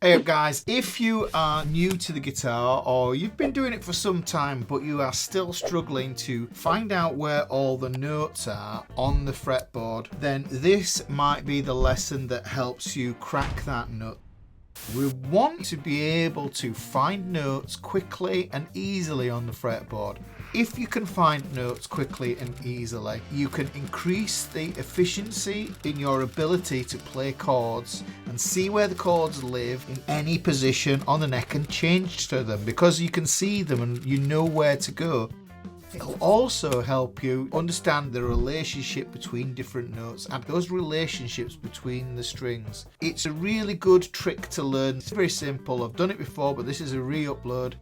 Hey up guys, if you are new to the guitar or you've been doing it for some time but you are still struggling to find out where all the notes are on the fretboard, then this might be the lesson that helps you crack that nut. We want to be able to find notes quickly and easily on the fretboard. If you can find notes quickly and easily, you can increase the efficiency in your ability to play chords and see where the chords live in any position on the neck and change to them because you can see them and you know where to go. It'll also help you understand the relationship between different notes and those relationships between the strings. It's a really good trick to learn. It's very simple. I've done it before, but this is a re-upload.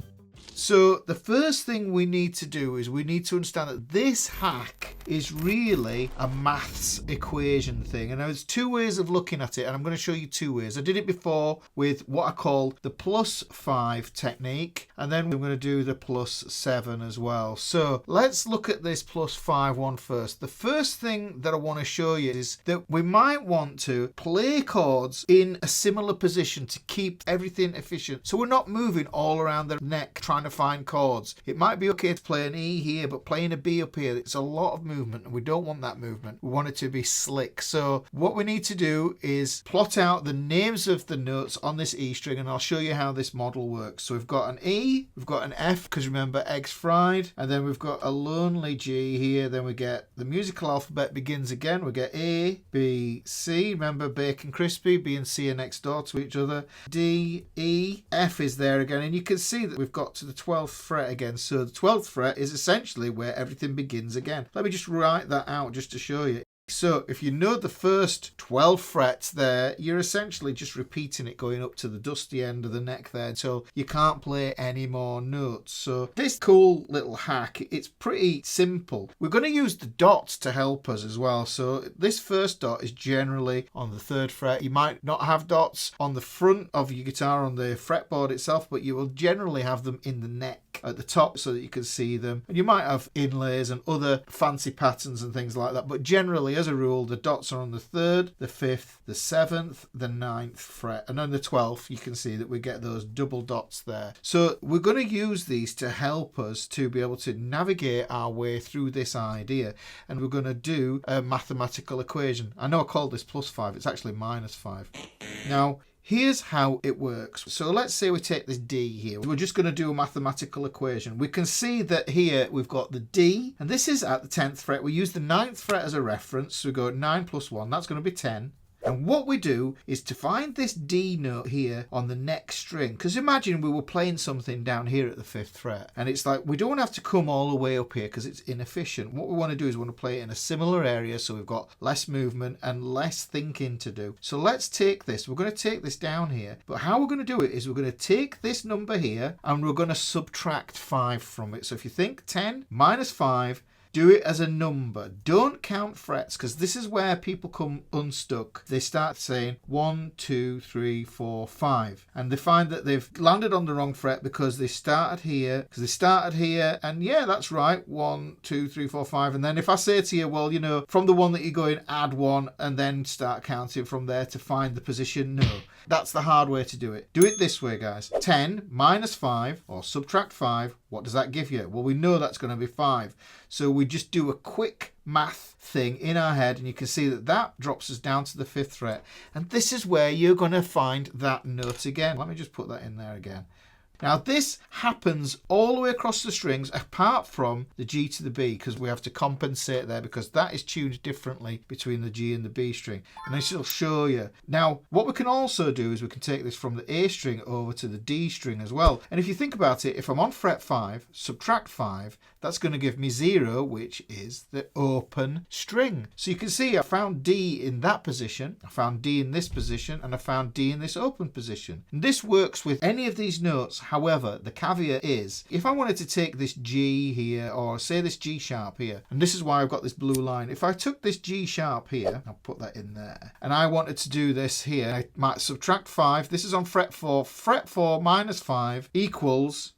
So the first thing we need to do is we need to understand that this hack is really a maths equation thing. And there's two ways of looking at it, and I'm going to show you two ways. I did it before with what I call the +5 technique, and then we're going to do the +7 as well. So let's look at this +5 one first. The first thing that I want to show you is that we might want to play chords in a similar position to keep everything efficient. So we're not moving all around the neck trying to find chords. It might be okay to play an E here, but playing a B up here, it's a lot of movement and we don't want that movement. We want it to be slick. So what we need to do is plot out the names of the notes on this E string, and I'll show you how this model works. So we've got an E, we've got an F, because remember eggs fried, and then we've got a lonely G here. Then we get the musical alphabet begins again. We get A, B, C. Remember bacon crispy, B and C are next door to each other. D, E, F is there again, and you can see that we've got to the 12th fret again. So the 12th fret is essentially where everything begins again. Let me just write that out just to show you. So if you know the first 12 frets there, you're essentially just repeating it going up to the dusty end of the neck there until you can't play any more notes. So this cool little hack, it's pretty simple. We're going to use the dots to help us as well. So this first dot is generally on the 3rd fret. You might not have dots on the front of your guitar on the fretboard itself, but you will generally have them in the neck at the top so that you can see them. And you might have inlays and other fancy patterns and things like that, but generally as a rule the dots are on the 3rd, the 5th, the 7th, the 9th fret, and on the 12th you can see that we get those double dots there. So we're going to use these to help us to be able to navigate our way through this idea, and we're going to do a mathematical equation. I know I called this +5, it's actually -5. Now here's how it works. So let's say we take this D here. We're just going to do a mathematical equation. We can see that here we've got the D, and this is at the 10th fret. We use the 9th fret as a reference. So we go 9 + 1, that's going to be 10. And what we do is to find this D note here on the next string. Because imagine we were playing something down here at the 5th fret. And it's like, we don't have to come all the way up here because it's inefficient. What we want to do is we want to play it in a similar area so we've got less movement and less thinking to do. So let's take this. We're going to take this down here. But how we're going to do it is we're going to take this number here and we're going to subtract 5 from it. So if you think 10 - 5, do it as a number. Don't count frets, because this is where people come unstuck. They start saying 1, 2, 3, 4, 5. And they find that they've landed on the wrong fret because they started here. And yeah, that's right. 1, 2, 3, 4, 5. And then if I say to you, well, you know, from the one that you're going, add 1 and then start counting from there to find the position. No, that's the hard way to do it. Do it this way, guys. 10 - 5 or subtract 5. What does that give you? Well, we know that's going to be 5. So we just do a quick math thing in our head, and you can see that that drops us down to the 5th fret. And this is where you're going to find that note again. Let me just put that in there again. Now this happens all the way across the strings apart from the G to the B, because we have to compensate there because that is tuned differently between the G and the B string, and this will show you. Now what we can also do is we can take this from the A string over to the D string as well. And if you think about it, if I'm on fret 5, subtract 5, that's going to give me 0, which is the open string. So you can see I found D in that position, I found D in this position, and I found D in this open position. And this works with any of these notes. However, the caveat is, if I wanted to take this G here, or say this G sharp here, and this is why I've got this blue line. If I took this G sharp here, I'll put that in there, and I wanted to do this here, I might subtract 5. This is on fret 4. Fret 4 - 5 equals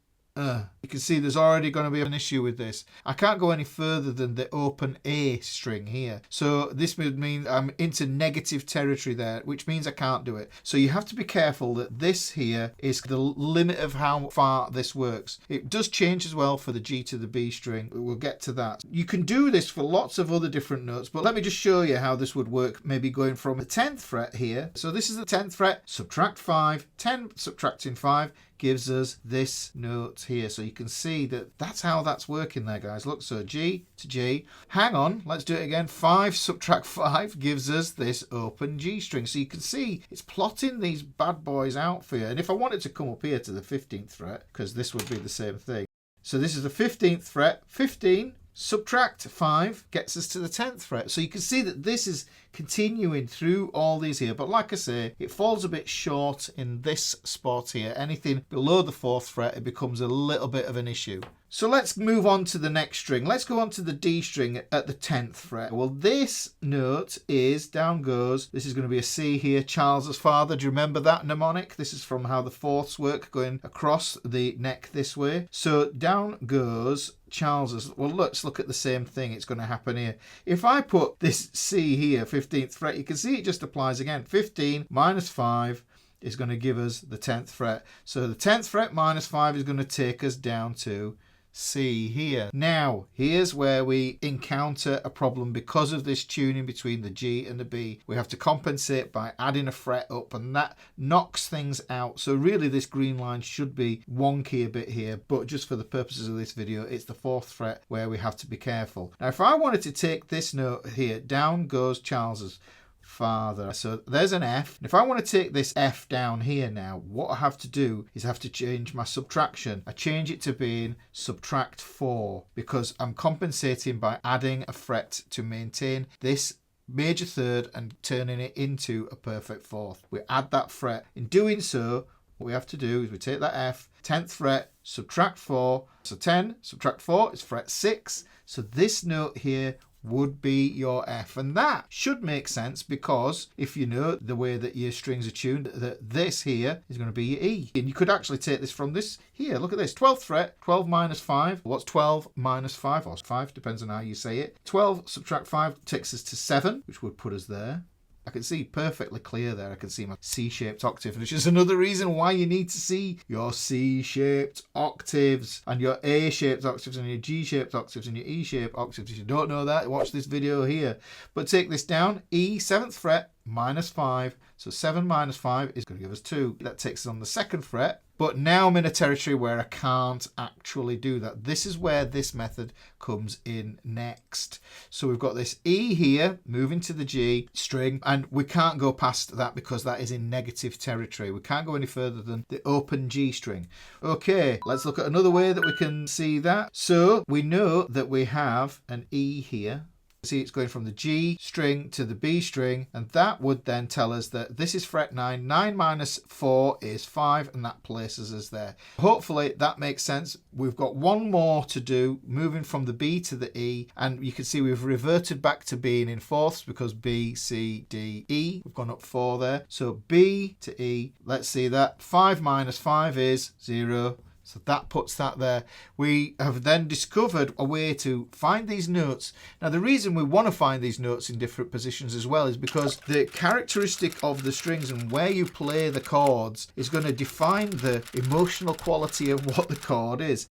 You can see there's already going to be an issue with this. I can't go any further than the open A string here. So this would mean I'm into negative territory there, which means I can't do it. So you have to be careful that this here is the limit of how far this works. It does change as well for the G to the B string. We'll get to that. You can do this for lots of other different notes, but let me just show you how this would work, maybe going from the 10th fret here. So this is the 10th fret, subtract 5, 10 subtracting 5, gives us this note here. So you can see that that's how that's working there, guys. Look, so G to G. Hang on, let's do it again. 5 subtract 5 gives us this open G string. So you can see it's plotting these bad boys out for you. And if I wanted to come up here to the 15th fret, because this would be the same thing. So this is the 15th fret, 15. Subtract 5 gets us to the 10th fret. So you can see that this is continuing through all these here. But like I say, it falls a bit short in this spot here. Anything below the 4th fret, it becomes a little bit of an issue. So let's move on to the next string. Let's go on to the D string at the 10th fret. Well, this note is, down goes, this is going to be a C here, Charles's father. Do you remember that mnemonic? This is from how the fourths work, going across the neck this way. So down goes Charles's. Well, let's look at the same thing. It's going to happen here. If I put this C here, 15th fret, you can see it just applies again. 15 minus 5 is going to give us the 10th fret. So the 10th fret minus 5 is going to take us down to C here. Now, here's where we encounter a problem because of this tuning between the G and the B. We have to compensate by adding a fret up, and that knocks things out. So really this green line should be wonky a bit here, but just for the purposes of this video, it's the 4th fret where we have to be careful. Now, if I wanted to take this note here, down goes Charles's father. So there's an F. And if I want to take this F down here now, what I have to do is I have to change my subtraction. I change it to being subtract 4 because I'm compensating by adding a fret to maintain this major third and turning it into a perfect fourth. We add that fret. In doing so, what we have to do is we take that F, 10th fret, subtract 4. So 10 subtract 4 is fret 6. So this note here would be your F, and that should make sense because if you know the way that your strings are tuned, that this here is going to be your E, and you could actually take this from this here. Look at this, 12th fret, 12 minus 5. What's 12 minus 5? Or 5, depends on how you say it. 12 subtract 5 takes us to 7, which would put us there. I can see perfectly clear there. I can see my C-shaped octave, which is another reason why you need to see your C-shaped octaves and your A-shaped octaves and your G-shaped octaves and your E-shaped octaves. If you don't know that, watch this video here. But take this down, E, 7th fret, minus 5. So 7 minus 5 is going to give us 2. That takes us on the 2nd fret. But now I'm in a territory where I can't actually do that. This is where this method comes in next. So we've got this E here, moving to the G string, and we can't go past that because that is in negative territory. We can't go any further than the open G string. Okay, let's look at another way that we can see that. So we know that we have an E here. See, it's going from the G string to the B string, and that would then tell us that this is fret 9. 9 minus 4 is 5, and that places us there. Hopefully that makes sense. We've got one more to do, moving from the B to the E, and you can see we've reverted back to being in fourths because B, C, D, E. We've gone up 4 there. So B to E, let's see that. 5 minus 5 is 0. So that puts that there. We have then discovered a way to find these notes. Now, the reason we want to find these notes in different positions as well is because the characteristic of the strings and where you play the chords is going to define the emotional quality of what the chord is.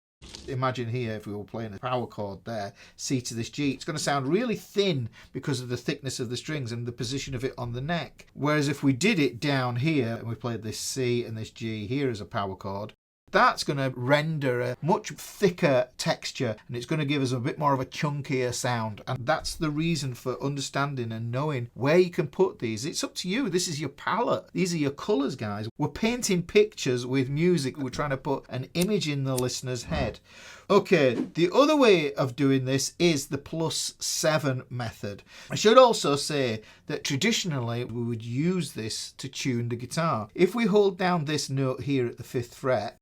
Imagine here if we were playing a power chord there, C to this G, it's going to sound really thin because of the thickness of the strings and the position of it on the neck. Whereas if we did it down here and we played this C and this G here as a power chord, that's going to render a much thicker texture and it's going to give us a bit more of a chunkier sound. And that's the reason for understanding and knowing where you can put these. It's up to you. This is your palette. These are your colours, guys. We're painting pictures with music. We're trying to put an image in the listener's head. Okay, the other way of doing this is the +7 method. I should also say that traditionally we would use this to tune the guitar. If we hold down this note here at the 5th fret,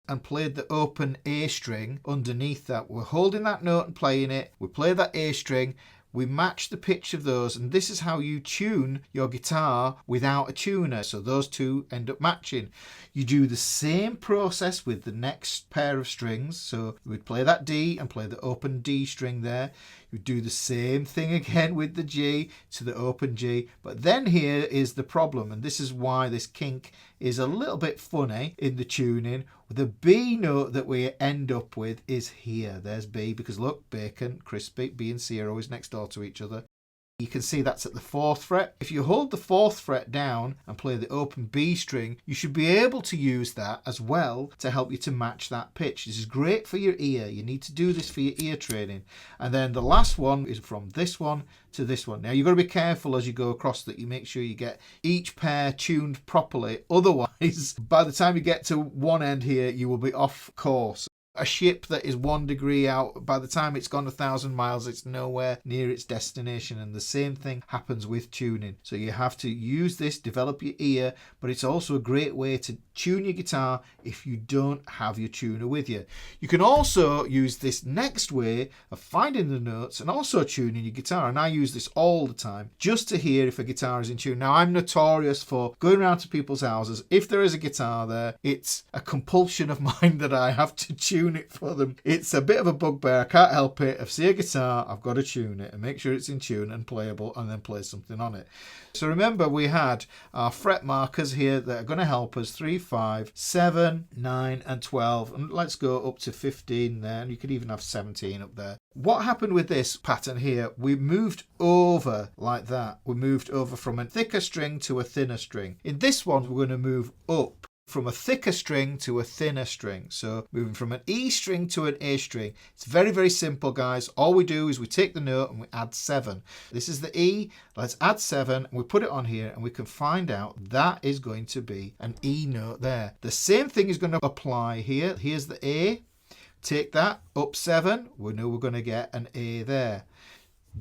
and played the open A string underneath that. We're holding that note and playing it. We play that A string. we match the pitch of those, and this is how you tune your guitar without a tuner. So those two end up matching. You do the same process with the next pair of strings. So we'd play that D and play the open D string there. You do the same thing again with the G to the open G. But then here is the problem, and this is why this kink is a little bit funny in the tuning. The B note that we end up with is here. There's B, because look, bacon, crispy, B and C are always next door to each other. You can see that's at the 4th fret. If you hold the 4th fret down and play the open B string, you should be able to use that as well to help you to match that pitch. This is great for your ear. You need to do this for your ear training. And then the last one is from this one to this one. Now you've got to be careful as you go across that you make sure you get each pair tuned properly. Otherwise, by the time you get to one end here, you will be off course. A ship that is 1 degree out, by the time it's gone 1,000 miles, it's nowhere near its destination. And the same thing happens with tuning. So you have to use this, develop your ear, but it's also a great way to tune your guitar if you don't have your tuner with you. You can also use this next way of finding the notes and also tuning your guitar. And I use this all the time just to hear if a guitar is in tune. Now, I'm notorious for going around to people's houses. If there is a guitar there, it's a compulsion of mine that I have to tune it for them. It's a bit of a bugbear. I can't help it. If I see a guitar, I've got to tune it and make sure it's in tune and playable, and then play something on it. So remember, we had our fret markers here that are going to help us: 3, 5, 7, 9 and 12, and let's go up to 15 there, and you could even have 17 up there. What happened with this pattern here, we moved over like that. We moved over from a thicker string to a thinner string. In this one, we're going to move up from a thicker string to a thinner string. So moving from an E string to an A string. It's very, very simple, guys. All we do is we take the note and we add 7. This is the E. Let's add 7 and we put it on here, and we can find out that is going to be an E note there. The same thing is going to apply here. Here's the A. Take that, up 7. We know we're going to get an A there.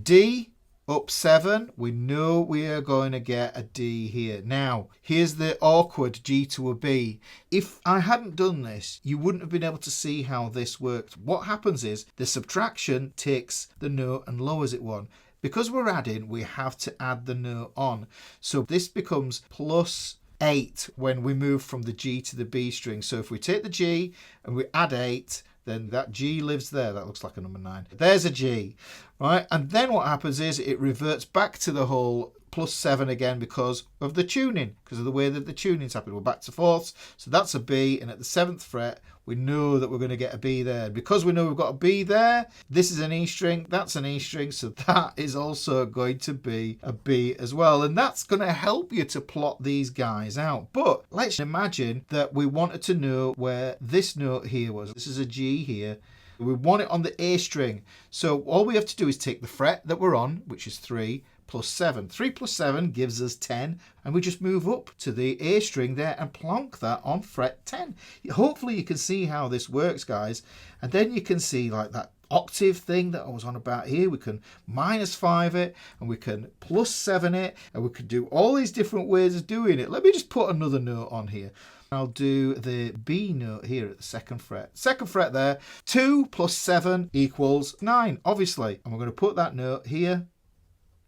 D, up 7, we know we are going to get a D here. Now, here's the awkward G to a B. If I hadn't done this, you wouldn't have been able to see how this worked. What happens is the subtraction takes the note and lowers it 1. Because we're adding, we have to add the note on. So this becomes plus 8 when we move from the G to the B string. So if we take the G and we add 8, then that G lives there. That looks like a number 9. There's a G, right? And then what happens is it reverts back to the whole plus 7 again because of the tuning, because of the way that the tuning's happened. We're back to 4ths, so that's a B, and at the 7th fret, we know that we're going to get a B there. Because we know we've got a B there, this is an E string, that's an E string, so that is also going to be a B as well. And that's going to help you to plot these guys out. But let's imagine that we wanted to know where this note here was. This is a G here. We want it on the A string. So all we have to do is take the fret that we're on, which is 3, plus 7. 3 plus 7 gives us 10, and we just move up to the A string there and plonk that on fret 10. Hopefully you can see how this works, guys. And then you can see like that octave thing that I was on about here. We can -5 it, and we can +7 it, and we can do all these different ways of doing it. Let me just put another note on here. I'll do the B note here at the 2nd fret. 2nd fret there. 2 plus 7 equals 9, obviously. And we're going to put that note here.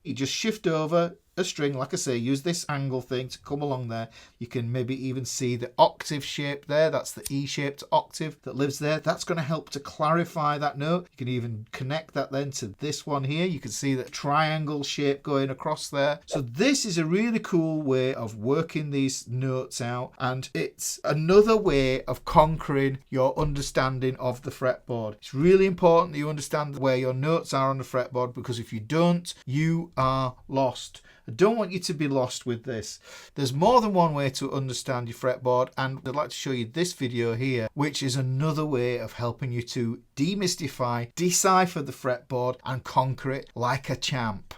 You just shift over a string, like I say, use this angle thing to come along there. You can maybe even see the octave shape there. That's the E-shaped octave that lives there. That's going to help to clarify that note. You can even connect that then to this one here. You can see that triangle shape going across there. So this is a really cool way of working these notes out, and it's another way of conquering your understanding of the fretboard. It's really important that you understand where your notes are on the fretboard, because if you don't, you are lost. I don't want you to be lost with this. There's more than one way to understand your fretboard, and I'd like to show you this video here, which is another way of helping you to demystify, decipher the fretboard and conquer it like a champ.